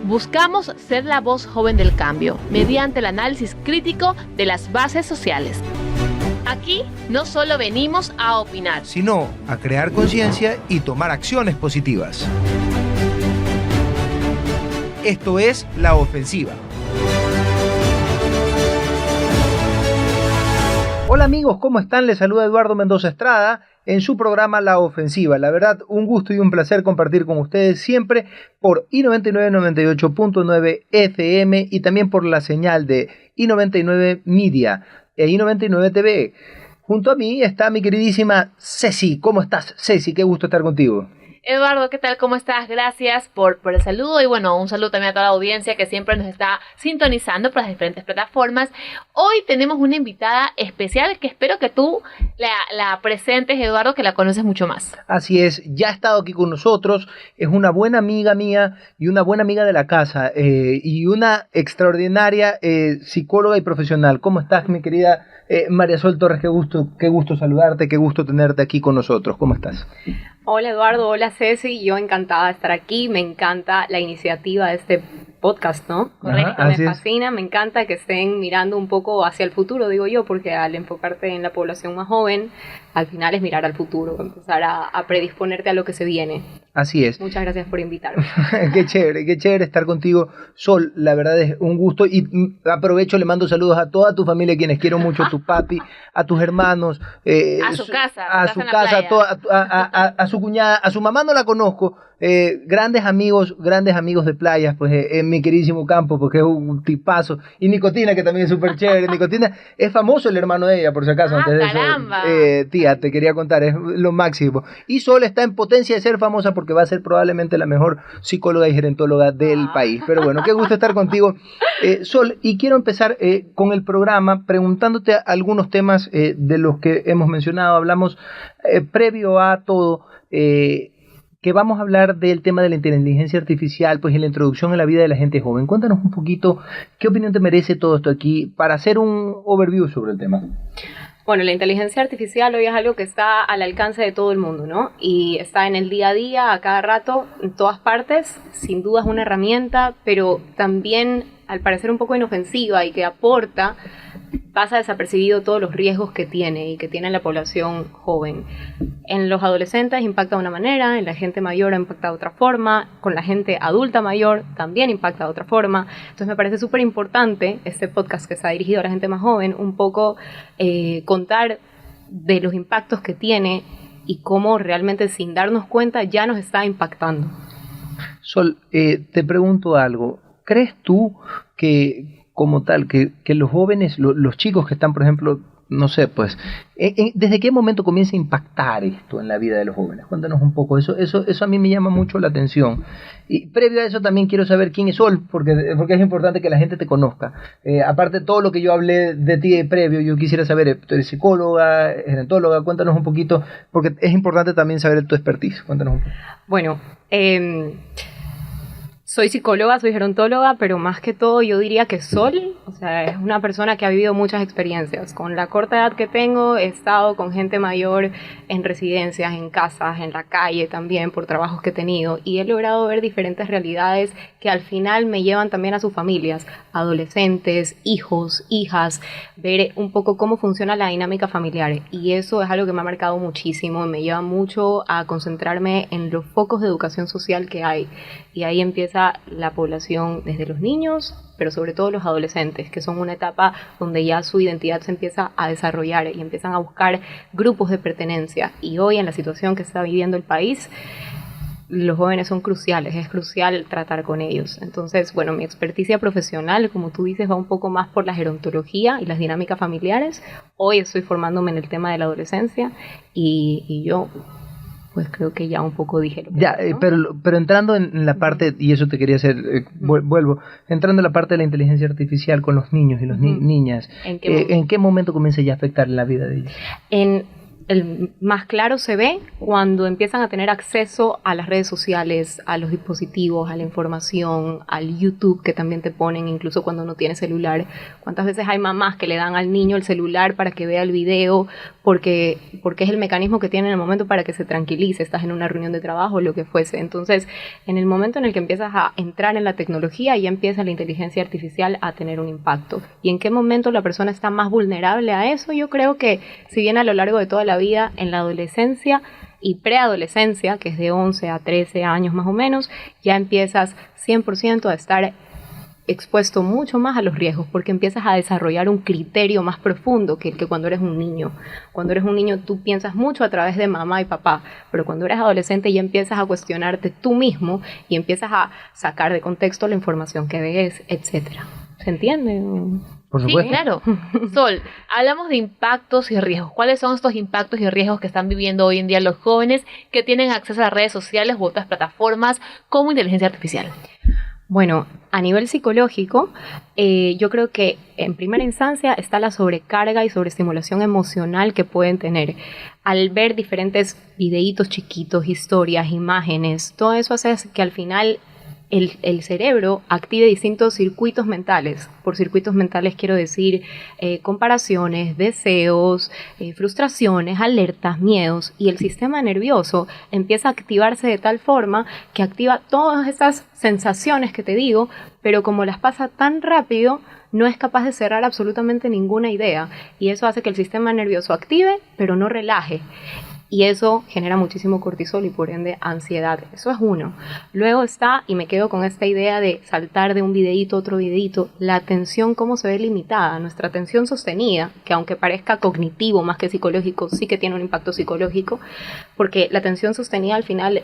Buscamos ser la voz joven del cambio mediante el análisis crítico de las bases sociales. Aquí no solo venimos a opinar, sino a crear conciencia y tomar acciones positivas. Esto es La Ofensiva. Hola amigos, ¿cómo están? Les saluda Eduardo Mendoza Estrada en su programa La Ofensiva. La verdad, un gusto y un placer compartir con ustedes siempre por I99 98.9 FM y también por la señal de I99 Media e I99 TV. Junto a mí está mi queridísima Ceci. ¿Cómo estás, Ceci? Qué gusto estar contigo. Eduardo, ¿qué tal? ¿Cómo estás? Gracias por el saludo y bueno, un saludo también a toda la audiencia que siempre nos está sintonizando por las diferentes plataformas. Hoy tenemos una invitada especial que espero que tú la presentes, Eduardo, que la conoces mucho más. Así es, ya ha estado aquí con nosotros, es una buena amiga mía y una buena amiga de la casa y una extraordinaria psicóloga y profesional. ¿Cómo estás, mi querida María Sol Torres? Qué gusto saludarte, qué gusto tenerte aquí con nosotros. ¿Cómo estás? Hola Eduardo, hola Ceci, yo encantada de estar aquí, me encanta la iniciativa de este podcast, ¿no? Correcto, me fascina, me encanta que estén mirando un poco hacia el futuro, digo yo, porque al enfocarte en la población más joven, al final es mirar al futuro, empezar a predisponerte a lo que se viene. Así es. Muchas gracias por invitarme. Qué chévere estar contigo, Sol, la verdad es un gusto y aprovecho, le mando saludos a toda tu familia, quienes quiero mucho, a tu papi, a tus hermanos, a su casa, a su cuñada, a su mamá no la conozco, grandes amigos de playas, pues en mi queridísimo campo, porque es un tipazo, y Nicotina, que también es súper chévere. Nicotina es famoso, el hermano de ella, por si acaso. Antes de caramba. eso, tía, te quería contar, es lo máximo. Y Sol está en potencia de ser famosa porque va a ser probablemente la mejor psicóloga y gerontóloga del país. Pero bueno, qué gusto estar contigo, Sol, y quiero empezar con el programa preguntándote algunos temas de los que hemos mencionado. Hablamos previo a todo que vamos a hablar del tema de la inteligencia artificial, pues en la introducción a la vida de la gente joven. Cuéntanos un poquito qué opinión te merece todo esto aquí para hacer un overview sobre el tema. Bueno, la inteligencia artificial hoy es algo que está al alcance de todo el mundo, ¿no? Y está en el día a día, a cada rato, en todas partes. Sin duda es una herramienta, pero también al parecer un poco inofensiva y que aporta, pasa desapercibido todos los riesgos que tiene y que tiene la población joven. En los adolescentes impacta de una manera, en la gente mayor impacta de otra forma, con la gente adulta mayor también impacta de otra forma. Entonces me parece súper importante este podcast que está dirigido a la gente más joven, un poco contar de los impactos que tiene y cómo realmente sin darnos cuenta ya nos está impactando. Sol, te pregunto algo. ¿Crees tú que como tal, que los jóvenes, los chicos que están, por ejemplo, no sé, pues, ¿desde qué momento comienza a impactar esto en la vida de los jóvenes? Cuéntanos un poco, eso a mí me llama mucho la atención. Y previo a eso también quiero saber quién es Sol, porque es importante que la gente te conozca. Aparte de todo lo que yo hablé de ti previo, yo quisiera saber, tú eres psicóloga, gerontóloga, cuéntanos un poquito, porque es importante también saber tu expertise. Cuéntanos un poco. Bueno, soy psicóloga, soy gerontóloga, pero más que todo yo diría que Sol, o sea, es una persona que ha vivido muchas experiencias. Con la corta edad que tengo, he estado con gente mayor en residencias, en casas, en la calle también, por trabajos que he tenido, y he logrado ver diferentes realidades que al final me llevan también a sus familias, adolescentes, hijos, hijas, ver un poco cómo funciona la dinámica familiar. Y eso es algo que me ha marcado muchísimo, me lleva mucho a concentrarme en los focos de educación social que hay. Y ahí empieza la población desde los niños, pero sobre todo los adolescentes, que son una etapa donde ya su identidad se empieza a desarrollar y empiezan a buscar grupos de pertenencia. Y hoy, en la situación que está viviendo el país, los jóvenes son cruciales, es crucial tratar con ellos. Entonces, bueno, mi experticia profesional, como tú dices, va un poco más por la gerontología y las dinámicas familiares. Hoy estoy formándome en el tema de la adolescencia y yo pues creo que ya un poco dije lo que ya, ¿no? pero entrando en la parte, y eso te quería hacer, vuelvo, entrando en la parte de la inteligencia artificial con los niños y las niñas, ¿En qué momento comienza ya a afectar la vida de ellos? el más claro se ve cuando empiezan a tener acceso a las redes sociales, a los dispositivos, a la información, al YouTube que también te ponen, incluso cuando no tienes celular. ¿Cuántas veces hay mamás que le dan al niño el celular para que vea el video porque es el mecanismo que tiene en el momento para que se tranquilice? Estás en una reunión de trabajo o lo que fuese. Entonces, en el momento en el que empiezas a entrar en la tecnología, ya empieza la inteligencia artificial a tener un impacto. ¿Y en qué momento la persona está más vulnerable a eso? Yo creo que, si bien a lo largo de toda la vida, en la adolescencia y preadolescencia, que es de 11 a 13 años más o menos, ya empiezas 100% a estar expuesto mucho más a los riesgos, porque empiezas a desarrollar un criterio más profundo que cuando eres un niño. Cuando eres un niño tú piensas mucho a través de mamá y papá, pero cuando eres adolescente ya empiezas a cuestionarte tú mismo y empiezas a sacar de contexto la información que ves, etcétera. ¿Se entiende? Por supuesto. Sí, claro. Sol, hablamos de impactos y riesgos. ¿Cuáles son estos impactos y riesgos que están viviendo hoy en día los jóvenes que tienen acceso a las redes sociales u otras plataformas como inteligencia artificial? Bueno, a nivel psicológico, yo creo que en primera instancia está la sobrecarga y sobreestimulación emocional que pueden tener al ver diferentes videitos chiquitos, historias, imágenes. Todo eso hace que al final el cerebro active distintos circuitos mentales. Por circuitos mentales quiero decir comparaciones, deseos, frustraciones, alertas, miedos, y el sistema nervioso empieza a activarse de tal forma que activa todas estas sensaciones que te digo, pero como las pasa tan rápido, no es capaz de cerrar absolutamente ninguna idea, y eso hace que el sistema nervioso active, pero no relaje. Y eso genera muchísimo cortisol y por ende ansiedad. Eso es uno. Luego está, y me quedo con esta idea de saltar de un videíto a otro videíto, la atención, cómo se ve limitada. Nuestra atención sostenida, que aunque parezca cognitivo más que psicológico, sí que tiene un impacto psicológico, porque la atención sostenida al final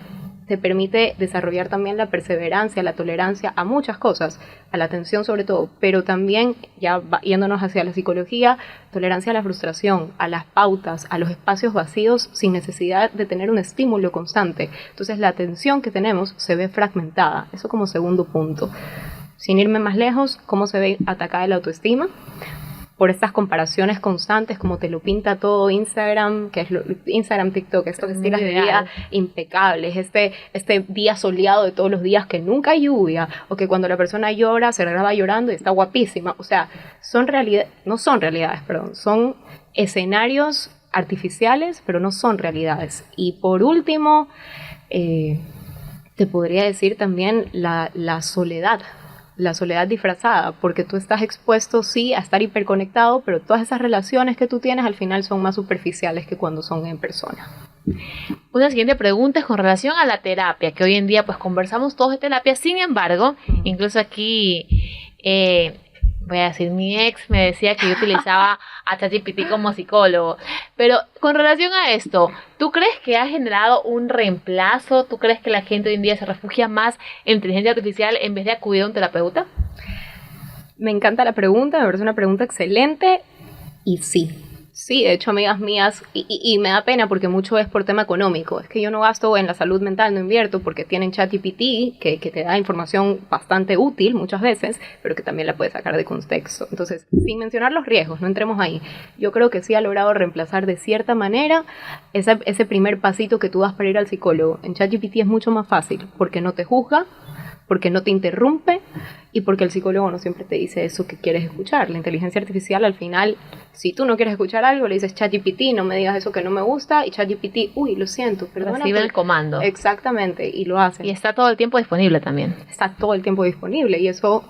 te permite desarrollar también la perseverancia, la tolerancia a muchas cosas, a la atención sobre todo, pero también, ya yéndonos hacia la psicología, tolerancia a la frustración, a las pautas, a los espacios vacíos sin necesidad de tener un estímulo constante. Entonces la atención que tenemos se ve fragmentada, eso como segundo punto. Sin irme más lejos, ¿cómo se ve atacada la autoestima? Por estas comparaciones constantes, como te lo pinta todo Instagram, que es Instagram, TikTok, estos estilos de vida impecables, este día soleado de todos los días que nunca hay lluvia, o que cuando la persona llora se graba llorando y está guapísima. O sea, son escenarios artificiales, pero no son realidades. Y por último, te podría decir también la soledad. La soledad disfrazada, porque tú estás expuesto, sí, a estar hiperconectado, pero todas esas relaciones que tú tienes al final son más superficiales que cuando son en persona. Una siguiente pregunta es con relación a la terapia, que hoy en día pues conversamos todos de terapia. Sin embargo, incluso aquí voy a decir, mi ex me decía que yo utilizaba a ChatGPT como psicólogo. Pero con relación a esto, ¿tú crees que ha generado un reemplazo? ¿Tú crees que la gente hoy en día se refugia más en inteligencia artificial en vez de acudir a un terapeuta? Me encanta la pregunta, me parece una pregunta excelente y sí. Sí, de hecho, amigas mías, y me da pena porque mucho es por tema económico. Es que yo no gasto en la salud mental, no invierto porque tienen ChatGPT que te da información bastante útil muchas veces, pero que también la puedes sacar de contexto. Entonces, sin mencionar los riesgos, no entremos ahí. Yo creo que sí ha logrado reemplazar de cierta manera ese primer pasito que tú das para ir al psicólogo. En ChatGPT es mucho más fácil porque no te juzga, porque no te interrumpe y porque el psicólogo no siempre te dice eso que quieres escuchar. La inteligencia artificial al final, si tú no quieres escuchar algo, le dices ChatGPT, no me digas eso que no me gusta, y ChatGPT, uy, lo siento, perdona. Recibe el comando. Exactamente, y lo hace. Y está todo el tiempo disponible también. Está todo el tiempo disponible y eso...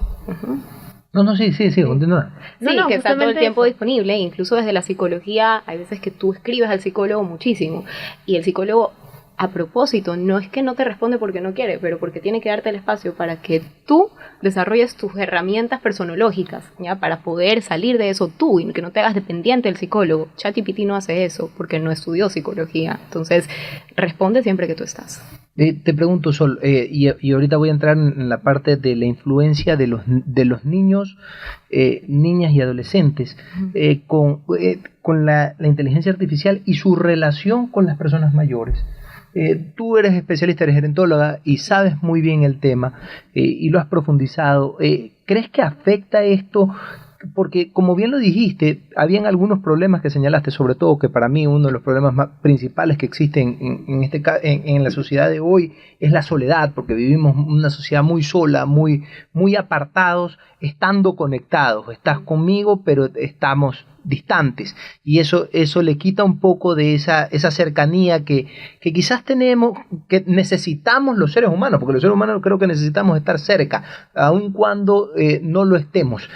No, sí, continúa. Sí, que está todo el tiempo disponible, incluso desde la psicología, hay veces que tú escribes al psicólogo muchísimo, y el psicólogo... A propósito, no es que no te responde porque no quiere, pero porque tiene que darte el espacio para que tú desarrolles tus herramientas personológicas, ¿ya? Para poder salir de eso tú y que no te hagas dependiente del psicólogo. ChatGPT no hace eso porque no estudió psicología. Entonces, responde siempre que tú estás. Te pregunto, Sol, y ahorita voy a entrar en la parte de la influencia de los niños, niñas y adolescentes con la inteligencia artificial y su relación con las personas mayores. Tú eres especialista, eres gerontóloga y sabes muy bien el tema y lo has profundizado. ¿Crees que afecta esto porque como bien lo dijiste, habían algunos problemas que señalaste, sobre todo que para mí uno de los problemas más principales que existen en la sociedad de hoy es la soledad, porque vivimos una sociedad muy sola, muy, muy apartados, estando conectados. Estás conmigo, pero estamos distantes, y eso le quita un poco de esa cercanía que quizás tenemos, que necesitamos los seres humanos, porque los seres humanos creo que necesitamos estar cerca, aun cuando no lo estemos,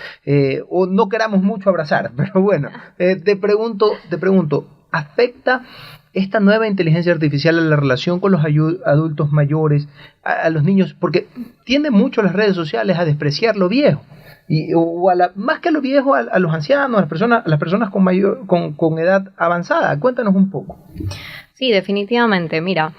o no queramos mucho abrazar. Pero bueno, te pregunto, ¿afecta esta nueva inteligencia artificial a la relación con los adultos mayores, a los niños? Porque tienden mucho las redes sociales a despreciar lo viejo. Más que a los viejos, a los ancianos, a las personas con edad avanzada. Cuéntanos un poco. Sí, definitivamente. Mira,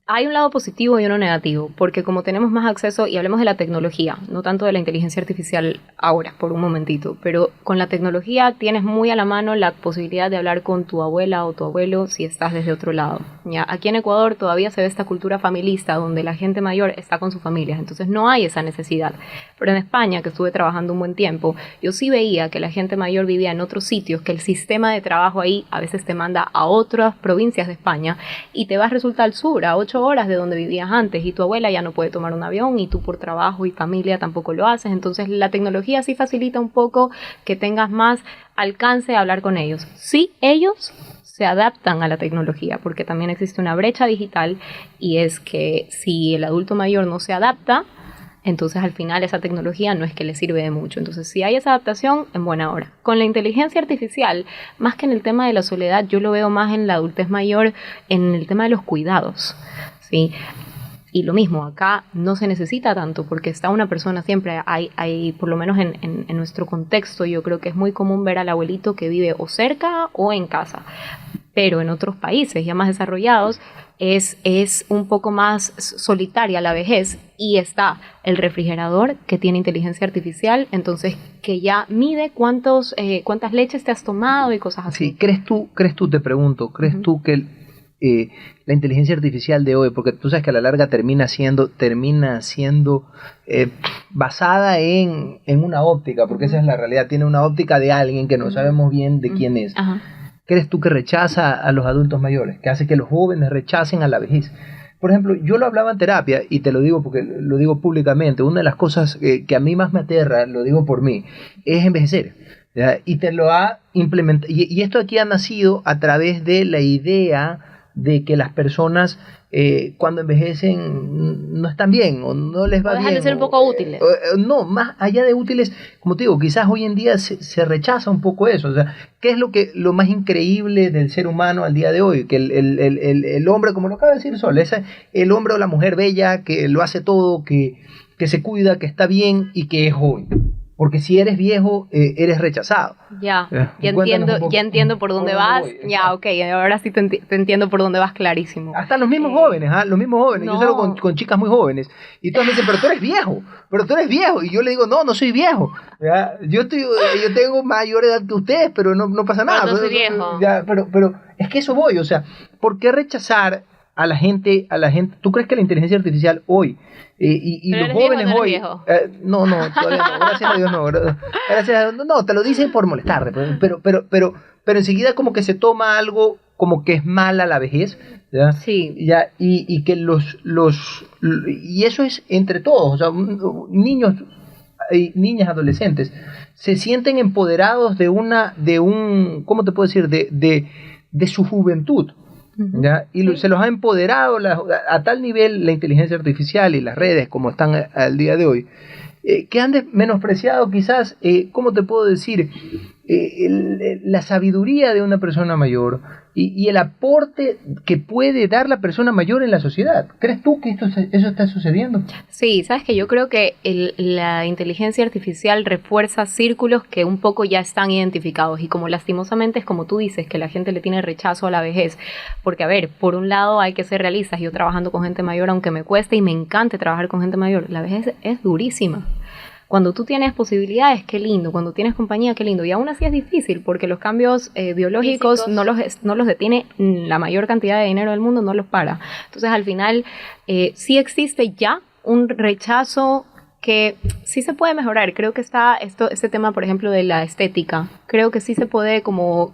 hay un lado positivo y uno negativo, porque como tenemos más acceso, y hablemos de la tecnología, no tanto de la inteligencia artificial ahora, por un momentito, pero con la tecnología tienes muy a la mano la posibilidad de hablar con tu abuela o tu abuelo si estás desde otro lado. ¿Ya? Aquí en Ecuador todavía se ve esta cultura familista donde la gente mayor está con sus familias, entonces no hay esa necesidad. Pero en España, que estuve trabajando un buen tiempo, yo sí veía que la gente mayor vivía en otros sitios, que el sistema de trabajo ahí a veces te manda a otras provincias de España y te vas resulta al sur, a 8 horas de donde vivías antes, y tu abuela ya no puede tomar un avión, y tú por trabajo y familia tampoco lo haces. Entonces la tecnología sí facilita un poco que tengas más alcance a hablar con ellos. Sí, ellos se adaptan a la tecnología, porque también existe una brecha digital, y es que si el adulto mayor no se adapta, entonces al final esa tecnología no es que le sirve de mucho. Entonces si hay esa adaptación, en buena hora. Con la inteligencia artificial, más que en el tema de la soledad, yo lo veo más en la adultez mayor, en el tema de los cuidados, ¿sí? Y lo mismo, acá no se necesita tanto, porque está una persona siempre, hay por lo menos en nuestro contexto, yo creo que es muy común ver al abuelito que vive o cerca o en casa. Pero en otros países ya más desarrollados es un poco más solitaria la vejez, y está el refrigerador que tiene inteligencia artificial, entonces que ya mide cuántas leches te has tomado y cosas así. Sí, ¿crees tú, te pregunto, crees tú que la inteligencia artificial de hoy, porque tú sabes que a la larga termina siendo basada en una óptica, porque esa es la realidad, tiene una óptica de alguien que no sabemos bien de quién es? Ajá. ¿Crees tú que rechaza a los adultos mayores, que hace que los jóvenes rechacen a la vejez? Por ejemplo, yo lo hablaba en terapia, y te lo digo porque lo digo públicamente, una de las cosas que a mí más me aterra, lo digo por mí, es envejecer, ¿ya? Y te lo ha implementado, y esto aquí ha nacido a través de la idea de que las personas cuando envejecen no están bien, o no les va bien. Dejan de ser un poco útiles. No, más allá de útiles, como te digo, quizás hoy en día se rechaza un poco eso. O sea, ¿qué es lo más increíble del ser humano al día de hoy? Que el hombre, como lo acaba de decir Sol, es el hombre o la mujer bella que lo hace todo, que se cuida, que está bien y que es joven. Porque si eres viejo, eres rechazado. Ya entiendo por dónde vas. Ya, ok, ahora sí te entiendo por dónde vas clarísimo. Hasta los mismos jóvenes, los mismos jóvenes. No. Yo salgo con chicas muy jóvenes, y todas me dicen, pero tú eres viejo. Y yo le digo, no soy viejo. ¿Ya? Yo tengo mayor edad que ustedes, pero no pasa nada. Pero no soy viejo. Ya, pero es que eso voy, o sea, ¿por qué rechazar a la gente? ¿Tú crees que la inteligencia artificial hoy y los jóvenes viejo, hoy? viejo. No, todavía no. Gracias a Dios no. Gracias a Dios, no, te lo dicen por molestarte, pero enseguida como que se toma algo como que es mala la vejez, ¿ya? Sí. Ya, y que y eso es entre todos, o sea, niños y niñas, adolescentes se sienten empoderados de ¿cómo te puedo decir? De su juventud. ¿Ya? Y se los ha empoderado a tal nivel la inteligencia artificial y las redes como están al día de hoy, que han menospreciado quizás, ¿cómo te puedo decir? La sabiduría de una persona mayor y el aporte que puede dar la persona mayor en la sociedad. ¿Crees tú que eso está sucediendo? Sí, sabes que yo creo que la inteligencia artificial refuerza círculos que un poco ya están identificados, y como lastimosamente es como tú dices, que la gente le tiene rechazo a la vejez, porque a ver, por un lado hay que ser realistas. Yo trabajando con gente mayor, aunque me cueste y me encante trabajar con gente mayor, la vejez es durísima. Cuando tú tienes posibilidades, qué lindo. Cuando tienes compañía, qué lindo. Y aún así es difícil, porque los cambios biológicos no los detiene la mayor cantidad de dinero del mundo, no los para. Entonces, al final, sí existe ya un rechazo que sí se puede mejorar. Creo que está este tema, por ejemplo, de la estética. Creo que sí se puede,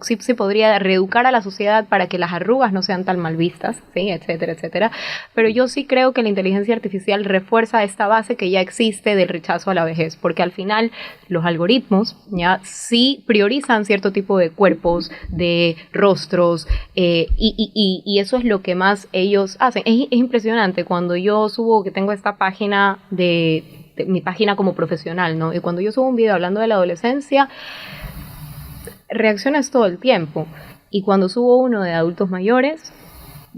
sí se podría reeducar a la sociedad para que las arrugas no sean tan mal vistas, ¿sí? Etcétera, etcétera. Pero yo sí creo que la inteligencia artificial refuerza esta base que ya existe del rechazo a la vejez, porque al final los algoritmos ya sí priorizan cierto tipo de cuerpos, de rostros, y eso es lo que más ellos hacen. Es impresionante cuando yo subo, que tengo esta página de mi página como profesional, ¿no? Y cuando yo subo un video hablando de la adolescencia, reaccionas todo el tiempo. Y cuando subo uno de adultos mayores,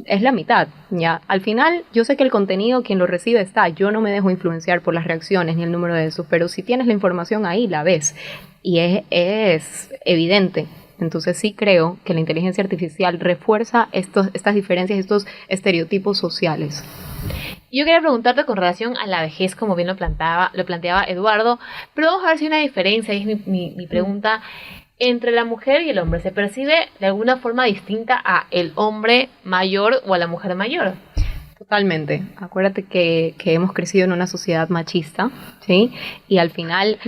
es la mitad, ¿ya? Al final, yo sé que el contenido, quien lo recibe está. Yo no me dejo influenciar por las reacciones ni el número de esos, pero si tienes la información ahí, la ves. Y es evidente. Entonces sí creo que la inteligencia artificial refuerza estas diferencias, estos estereotipos sociales. Yo quería preguntarte con relación a la vejez, como bien lo planteaba Eduardo, pero vamos a ver si hay una diferencia, y es mi pregunta, entre la mujer y el hombre. ¿Se percibe de alguna forma distinta a el hombre mayor o a la mujer mayor? Totalmente. Acuérdate que hemos crecido en una sociedad machista, ¿sí? Y al final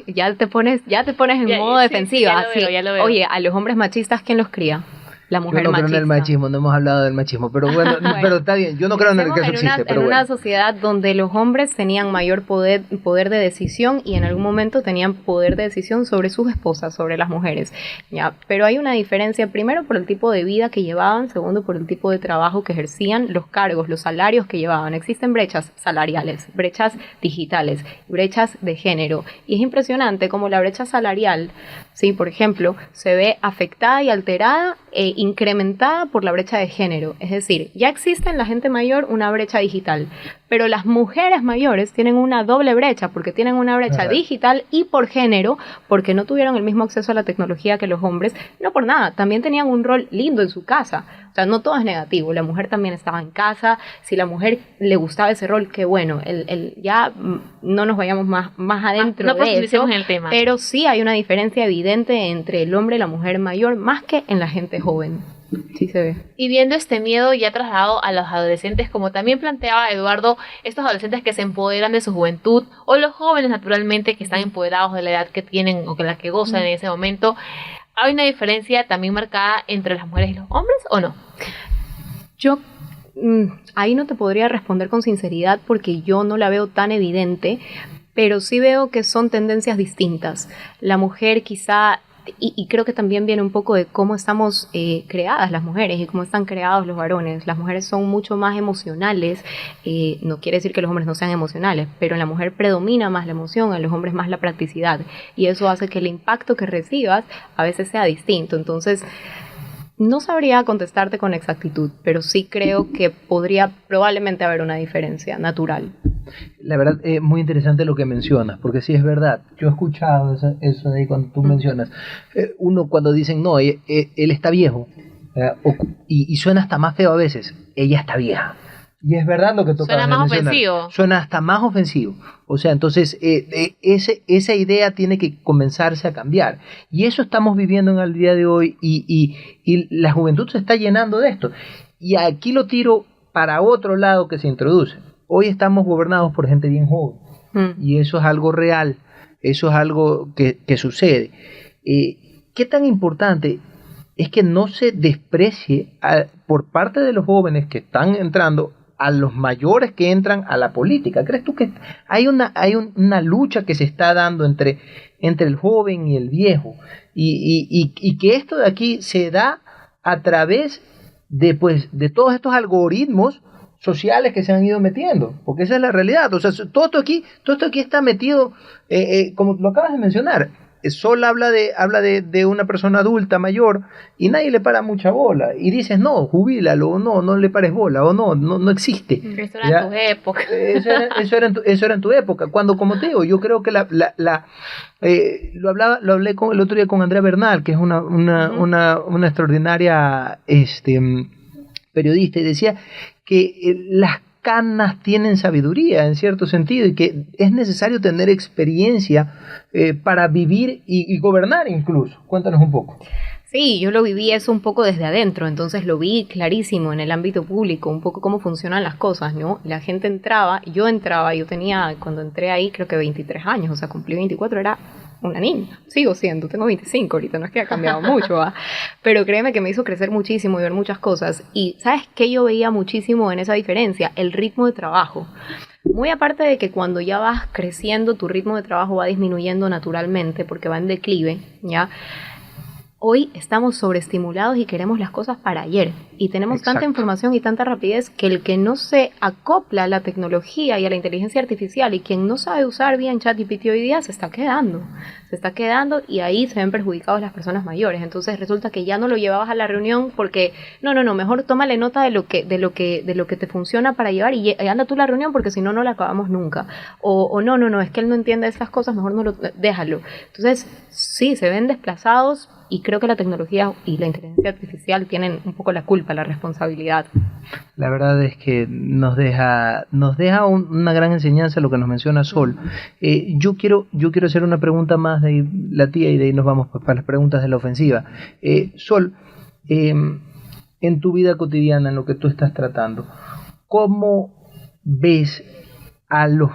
ya te pones en modo defensiva. Ya lo veo. Oye, a los hombres machistas, ¿quién los cría? La mujer yo no machista. creo en el machismo, no hemos hablado del machismo, pero bueno, pero está bien, yo no creo en el que eso existe, pero en una sociedad donde los hombres tenían mayor poder de decisión y en algún momento tenían poder de decisión sobre sus esposas, sobre las mujeres, ¿ya? Pero hay una diferencia, primero por el tipo de vida que llevaban, segundo por el tipo de trabajo que ejercían, los cargos, los salarios que llevaban. Existen brechas salariales, brechas digitales, brechas de género, y es impresionante como la brecha salarial, sí, por ejemplo, se ve afectada y alterada incrementada por la brecha de género. Es decir, ya existe en la gente mayor una brecha digital, pero las mujeres mayores tienen una doble brecha, porque tienen una brecha digital y por género, porque no tuvieron el mismo acceso a la tecnología que los hombres, no por nada, también tenían un rol lindo en su casa. O sea, no todo es negativo, la mujer también estaba en casa, si la mujer le gustaba ese rol, qué bueno, ya no nos vayamos más adentro de eso, en el tema. Pero sí hay una diferencia evidente entre el hombre y la mujer mayor, más que en la gente joven. Sí se ve. Y viendo este miedo ya trasladado a los adolescentes, como también planteaba Eduardo, estos adolescentes que se empoderan de su juventud, o los jóvenes naturalmente que están empoderados de la edad que tienen o que la que gozan en ese momento, ¿hay una diferencia también marcada entre las mujeres y los hombres o no? Yo ahí no te podría responder con sinceridad porque yo no la veo tan evidente, pero sí veo que son tendencias distintas. La mujer quizá... Y creo que también viene un poco de cómo estamos creadas las mujeres y cómo están creados los varones. Las mujeres son mucho más emocionales, no quiere decir que los hombres no sean emocionales, pero en la mujer predomina más la emoción, en los hombres más la practicidad, y eso hace que el impacto que recibas a veces sea distinto. Entonces, no sabría contestarte con exactitud, pero sí creo que podría probablemente haber una diferencia natural. La verdad, es muy interesante lo que mencionas, porque sí es verdad. Yo he escuchado eso de ahí cuando tú mencionas. Uno cuando dicen, no, él está viejo, y suena hasta más feo a veces, ella está vieja. Y es verdad lo que tú acabas de mencionar. Suena más ofensivo. Suena hasta más ofensivo. O sea, entonces, esa idea tiene que comenzarse a cambiar. Y eso estamos viviendo en el día de hoy, y la juventud se está llenando de esto. Y aquí lo tiro para otro lado que se introduce. Hoy estamos gobernados por gente bien joven, y eso es algo real, eso es algo que sucede. ¿Qué tan importante es que no se desprecie por parte de los jóvenes que están entrando a los mayores que entran a la política? ¿Crees tú que hay una lucha que se está dando entre el joven y el viejo? Y que esto de aquí se da a través de todos estos algoritmos sociales que se han ido metiendo, porque esa es la realidad. O sea, todo esto aquí está metido, como lo acabas de mencionar. Sol habla de una persona adulta mayor y nadie le para mucha bola, y dices, no, jubílalo, o no le pares bola, o no existe. Eso era en tu época. Eso era en tu época. Cuando, como te digo, yo creo que lo hablé el otro día con Andrea Bernal, que es una extraordinaria periodista, y decía que las canas tienen sabiduría en cierto sentido, y que es necesario tener experiencia para vivir y gobernar incluso. Cuéntanos un poco. Sí, yo lo viví eso un poco desde adentro, entonces lo vi clarísimo en el ámbito público, un poco cómo funcionan las cosas, ¿no? La gente entraba, yo tenía, cuando entré ahí, creo que 23 años, o sea, cumplí 24, era una niña, sigo siendo, tengo 25 ahorita, no es que ha cambiado mucho, ¿va? Pero créeme que me hizo crecer muchísimo y ver muchas cosas, y ¿sabes qué yo veía muchísimo en esa diferencia? El ritmo de trabajo. Muy aparte de que cuando ya vas creciendo, tu ritmo de trabajo va disminuyendo naturalmente, porque va en declive, ¿ya? Hoy estamos sobreestimulados y queremos las cosas para ayer. Y tenemos Exacto. tanta información y tanta rapidez que el que no se acopla a la tecnología y a la inteligencia artificial y quien no sabe usar bien ChatGPT hoy día se está quedando. Se está quedando y ahí se ven perjudicados las personas mayores. Entonces resulta que ya no lo llevabas a la reunión porque no, mejor tómale nota de lo que te funciona para llevar y anda tú a la reunión porque si no, no la acabamos nunca. O no, es que él no entiende estas cosas, mejor no lo déjalo. Entonces, sí, se ven desplazados. Y creo que la tecnología y la inteligencia artificial tienen un poco la culpa, la responsabilidad. La verdad es que nos deja una gran enseñanza lo que nos menciona Sol. Yo quiero hacer una pregunta más de la tía y de ahí nos vamos para las preguntas de la ofensiva. Sol, en tu vida cotidiana, en lo que tú estás tratando, ¿cómo ves a los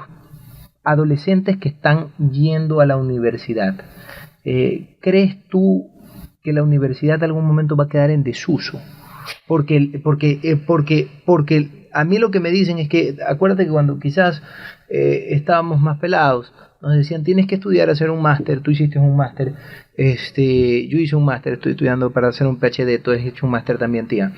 adolescentes que están yendo a la universidad? ¿Crees tú que la universidad en algún momento va a quedar en desuso? Porque a mí lo que me dicen es que, acuérdate que cuando quizás estábamos más pelados, nos decían, tienes que estudiar, hacer un máster, tú hiciste un máster, yo hice un máster, estoy estudiando para hacer un PhD, tú has hecho un máster también, tía.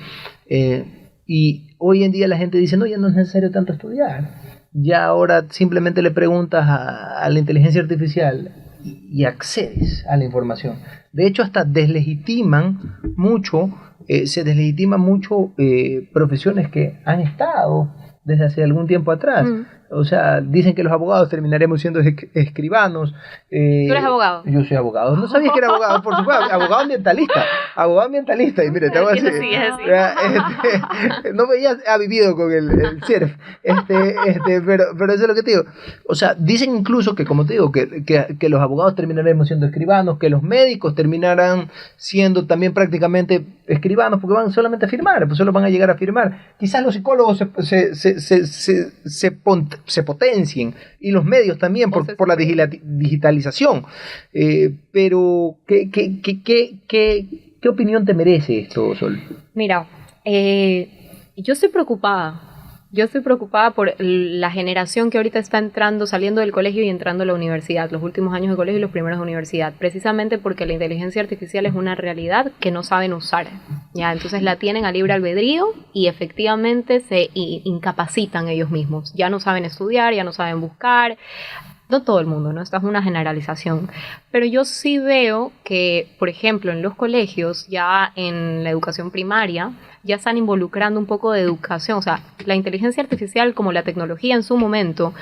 Y hoy en día la gente dice, no, ya no es necesario tanto estudiar, ya ahora simplemente le preguntas a la inteligencia artificial y accedes a la información. De hecho, hasta deslegitiman mucho, se deslegitiman mucho profesiones que han estado desde hace algún tiempo atrás. O sea, dicen que los abogados terminaremos siendo escribanos. ¿Tú eres abogado? Yo soy abogado. No sabía que era abogado, por supuesto. Abogado ambientalista. Abogado ambientalista. Y mire, te voy a decir. No veías, ha vivido con el surf. Pero eso es lo que te digo. O sea, dicen incluso que, como te digo, que los abogados terminaremos siendo escribanos, que los médicos terminarán siendo también prácticamente escribanos, porque van solamente a firmar, pues solo van a llegar a firmar. Quizás los psicólogos se potencien y los medios también por la digitalización. Pero ¿qué opinión te merece esto, Sol? Mira, yo estoy preocupada. Yo estoy preocupada por la generación que ahorita está saliendo del colegio y entrando a la universidad, los últimos años de colegio y los primeros de universidad, precisamente porque la inteligencia artificial es una realidad que no saben usar, ¿ya? Entonces la tienen a libre albedrío y efectivamente se incapacitan ellos mismos, ya no saben estudiar, ya no saben buscar. No todo el mundo, ¿no? Esta es una generalización. Pero yo sí veo que, por ejemplo, en los colegios, ya en la educación primaria, ya están involucrando un poco de educación. O sea, la inteligencia artificial, como la tecnología en su momento,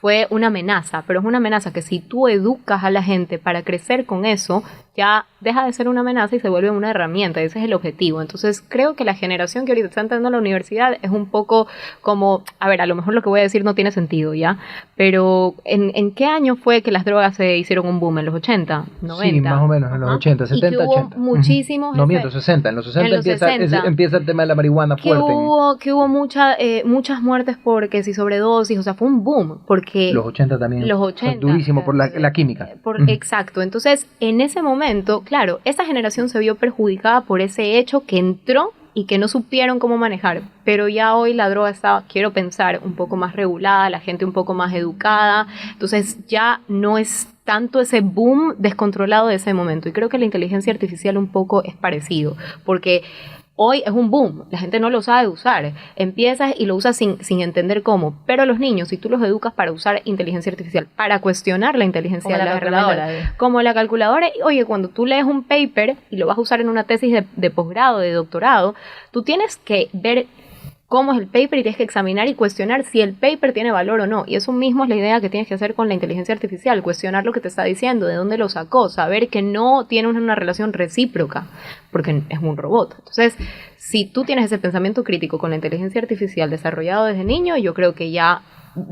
fue una amenaza, pero es una amenaza que si tú educas a la gente para crecer con eso, ya deja de ser una amenaza y se vuelve una herramienta, ese es el objetivo. Entonces creo que la generación que ahorita está entrando a la universidad es un poco como, a ver, a lo mejor lo que voy a decir no tiene sentido, ¿ya? Pero ¿en qué año fue que las drogas se hicieron un boom? ¿En los 80? ¿90? Sí, más o menos, en los 80, 70, y que hubo 80. Muchísimos... No miento, 60. En los 60, empieza el tema de la marihuana fuerte. Que hubo muchas muertes porque si sobredosis, o sea, fue un boom, porque... Los 80 también. Los 80. Durísimo por la química. Exacto. Entonces, en ese momento, claro, esa generación se vio perjudicada por ese hecho que entró y que no supieron cómo manejar. Pero ya hoy la droga está, quiero pensar, un poco más regulada, la gente un poco más educada. Entonces, ya no es tanto ese boom descontrolado de ese momento. Y creo que la inteligencia artificial un poco es parecido, porque... hoy es un boom, la gente no lo sabe usar, empiezas y lo usas sin entender cómo, pero los niños, si tú los educas para usar inteligencia artificial, para cuestionar la inteligencia artificial, como la calculadora, oye, cuando tú lees un paper y lo vas a usar en una tesis de posgrado, de doctorado, tú tienes que ver cómo es el paper y tienes que examinar y cuestionar si el paper tiene valor o no. Y eso mismo es la idea que tienes que hacer con la inteligencia artificial, cuestionar lo que te está diciendo, de dónde lo sacó, saber que no tiene una relación recíproca, porque es un robot. Entonces, si tú tienes ese pensamiento crítico con la inteligencia artificial desarrollado desde niño, yo creo que ya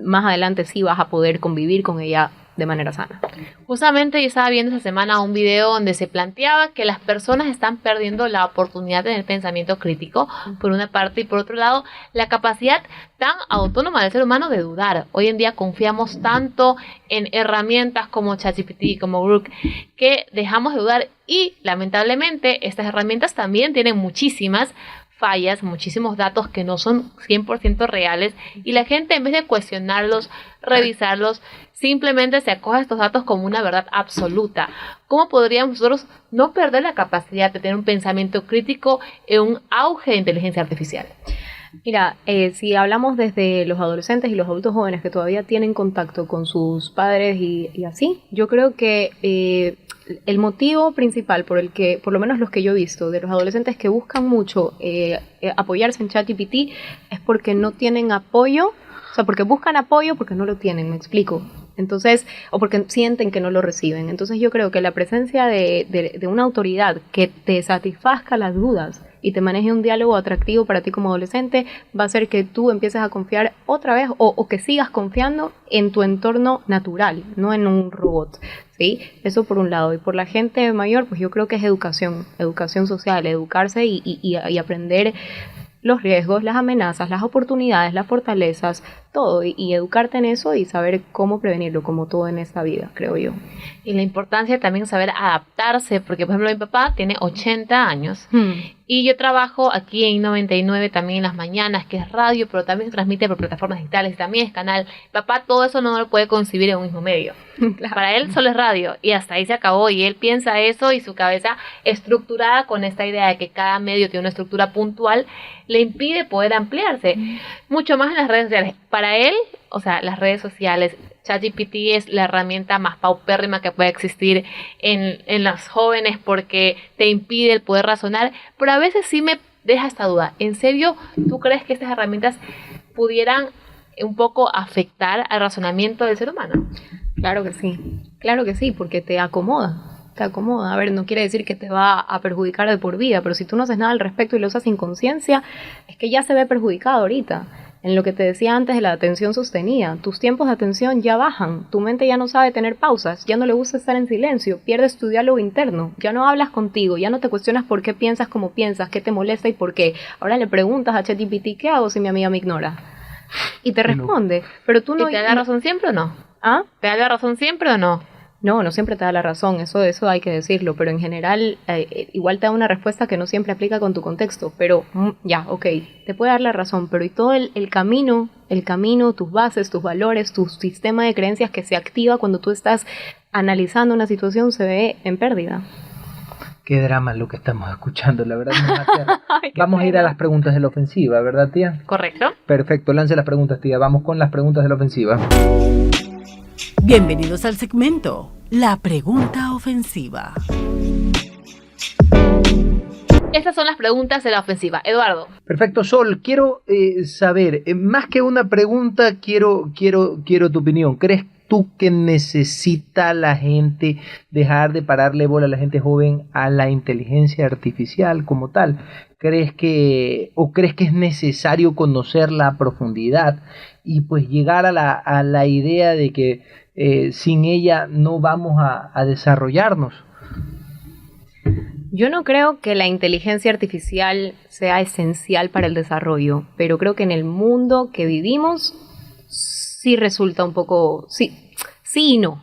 más adelante sí vas a poder convivir con ella de manera sana. Justamente yo estaba viendo esta semana un video donde se planteaba que las personas están perdiendo la oportunidad de tener pensamiento crítico, por una parte, y por otro lado, la capacidad tan autónoma del ser humano de dudar. Hoy en día confiamos tanto en herramientas como ChatGPT, como Grok, que dejamos de dudar y lamentablemente estas herramientas también tienen muchísimas fallas, muchísimos datos que no son 100% reales y la gente en vez de cuestionarlos, revisarlos, simplemente se acoge a estos datos como una verdad absoluta. ¿Cómo podríamos nosotros no perder la capacidad de tener un pensamiento crítico en un auge de inteligencia artificial? Mira, si hablamos desde los adolescentes y los adultos jóvenes que todavía tienen contacto con sus padres y así, yo creo que el motivo principal por el que, por lo menos los que yo he visto, de los adolescentes que buscan mucho apoyarse en ChatGPT es porque no tienen apoyo, o sea, porque buscan apoyo porque no lo tienen, me explico. Entonces, o porque sienten que no lo reciben. Entonces yo creo que la presencia de una autoridad que te satisfazca las dudas y te maneje un diálogo atractivo para ti como adolescente va a hacer que tú empieces a confiar otra vez o que sigas confiando en tu entorno natural, no en un robot, ¿sí? Eso por un lado. Y por la gente mayor, pues yo creo que es educación social, educarse y aprender los riesgos, las amenazas, las oportunidades, las fortalezas, todo, y educarte en eso y saber cómo prevenirlo, como todo en esta vida, creo yo. Y la importancia también saber adaptarse, porque por ejemplo mi papá tiene 80 años y yo trabajo aquí en 99 también en las mañanas, que es radio, pero también se transmite por plataformas digitales, también es canal. Papá todo eso no lo puede concebir en un mismo medio. Claro. Para él solo es radio y hasta ahí se acabó, y él piensa eso y su cabeza estructurada con esta idea de que cada medio tiene una estructura puntual le impide poder ampliarse, mucho más en las redes sociales. Para él, o sea, las redes sociales, ChatGPT es la herramienta más paupérrima que puede existir en los jóvenes porque te impide el poder razonar, pero a veces sí me deja esta duda. ¿En serio tú crees que estas herramientas pudieran un poco afectar al razonamiento del ser humano? Claro que sí, porque te acomoda. A ver, no quiere decir que te va a perjudicar de por vida, pero si tú no haces nada al respecto y lo usas sin conciencia, es que ya se ve perjudicado ahorita. En lo que te decía antes de la atención sostenida, tus tiempos de atención ya bajan, tu mente ya no sabe tener pausas, ya no le gusta estar en silencio, pierdes tu diálogo interno, ya no hablas contigo, ya no te cuestionas por qué piensas como piensas, qué te molesta y por qué. Ahora le preguntas a ChatGPT, ¿qué hago si mi amiga me ignora? Y te responde, pero tú no... ¿Y te da la razón siempre o no? ¿Ah? ¿Te da la razón siempre o no? No siempre te da la razón, eso hay que decirlo, pero en general igual te da una respuesta que no siempre aplica con tu contexto, pero ya, ok, te puede dar la razón, pero y todo el camino, tus bases, tus valores, tu sistema de creencias que se activa cuando tú estás analizando una situación se ve en pérdida. Qué drama lo que estamos escuchando, la verdad. Vamos a ir a las preguntas de la ofensiva, ¿verdad, tía? Correcto. Perfecto, lance las preguntas, tía. Vamos con las preguntas de la ofensiva. Bienvenidos al segmento La Pregunta Ofensiva. Estas son las preguntas de la ofensiva. Eduardo. Perfecto, Sol. Quiero saber, más que una pregunta, quiero tu opinión. ¿Crees tú que necesita la gente dejar de pararle bola a la gente joven a la inteligencia artificial como tal? ¿Crees que es necesario conocerla a profundidad y pues llegar a la idea de que sin ella no vamos a desarrollarnos? Yo no creo que la inteligencia artificial sea esencial para el desarrollo, pero creo que en el mundo que vivimos sí resulta un poco... Sí y no.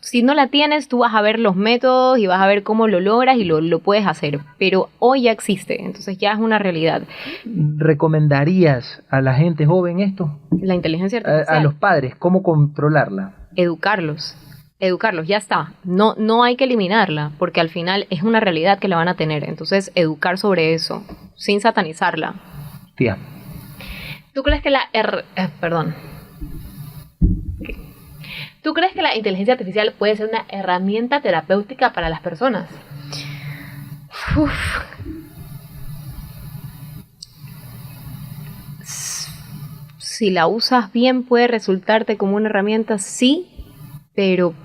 Si no la tienes, tú vas a ver los métodos y vas a ver cómo lo logras y lo puedes hacer, pero hoy ya existe, entonces ya es una realidad. ¿Recomendarías a la gente joven esto? La inteligencia artificial. A los padres, ¿cómo controlarla? Educarlos, ya está. No hay que eliminarla, porque al final es una realidad que la van a tener, entonces educar sobre eso, sin satanizarla. Tía. ¿Tú crees que ¿Tú crees que la inteligencia artificial puede ser una herramienta terapéutica para las personas? Si la usas bien puede resultarte como una herramienta, sí, pero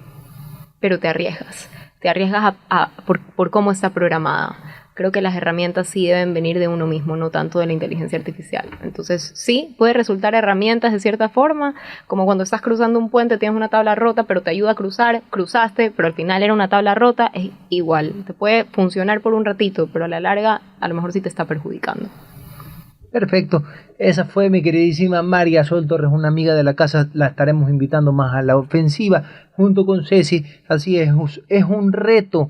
te arriesgas. Te arriesgas por cómo está programada. creo que las herramientas sí deben venir de uno mismo, no tanto de la inteligencia artificial. Entonces, sí, puede resultar herramientas de cierta forma, como cuando estás cruzando un puente, tienes una tabla rota, pero te ayuda a cruzar, cruzaste, pero al final era una tabla rota, es igual. Te puede funcionar por un ratito, pero a la larga, a lo mejor sí te está perjudicando. Perfecto, esa fue mi queridísima María Sol Torres, una amiga de la casa, la estaremos invitando más a la ofensiva junto con Ceci. Así es un reto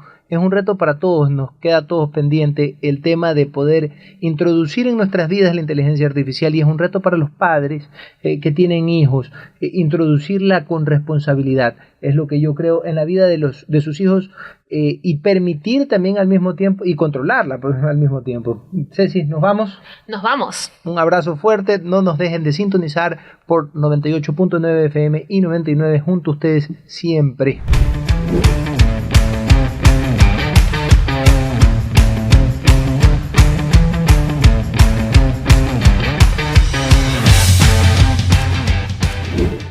para todos, nos queda a todos pendiente el tema de poder introducir en nuestras vidas la inteligencia artificial, y es un reto para los padres que tienen hijos, introducirla con responsabilidad, es lo que yo creo en la vida de sus hijos, y permitir también al mismo tiempo, y controlarla pues, al mismo tiempo. Ceci, ¿nos vamos? Nos vamos. Un abrazo fuerte, no nos dejen de sintonizar por 98.9 FM y 99 junto a ustedes siempre.